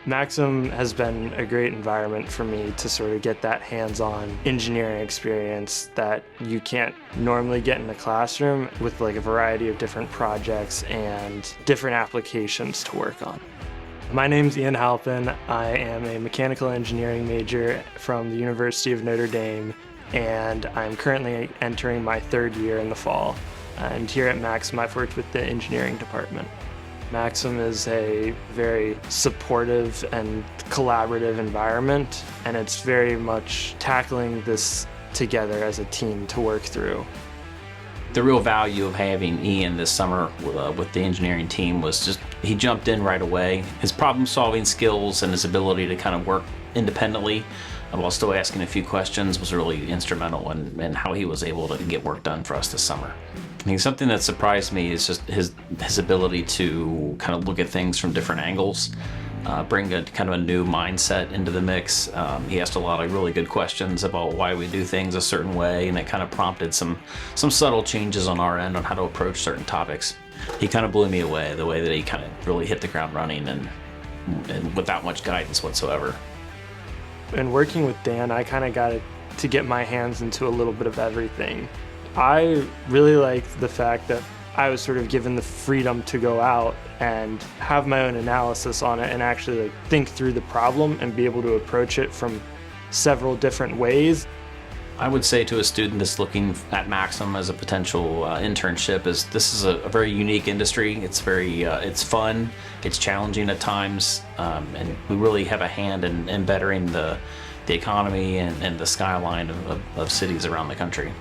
Maxim has been a great environment for me to sort of get that hands-on engineering experience that you can't normally get in the classroom, with like a variety of different projects and different applications to work on. My name's Ian Halpin. I am a mechanical engineering major from the University of Notre Dame, and I'm currently entering my third year in the fall. And here at Maxim, I've worked with the engineering department. Maxim is a very supportive and collaborative environment, and it's very much tackling this together as a team to work through. The real value of having Ian this summer with the engineering team was just he jumped in right away. His problem-solving skills and his ability to kind of work independently while still asking a few questions was really instrumental in how he was able to get work done for us this summer. I think something that surprised me is just his ability to kind of look at things from different angles, bring a kind of a new mindset into the mix. He asked a lot of really good questions about why we do things a certain way, and it kind of prompted some subtle changes on our end on how to approach certain topics. He kind of blew me away, the way that he kind of really hit the ground running and without much guidance whatsoever. And working with Dan, I kind of got to get my hands into a little bit of everything. I really liked the fact that I was sort of given the freedom to go out and have my own analysis on it and actually think through the problem and be able to approach it from several different ways. I would say to a student that's looking at Maxim as a potential internship is this is a very unique industry. It's it's fun, it's challenging at times, and we really have a hand in bettering the economy and the skyline of cities around the country.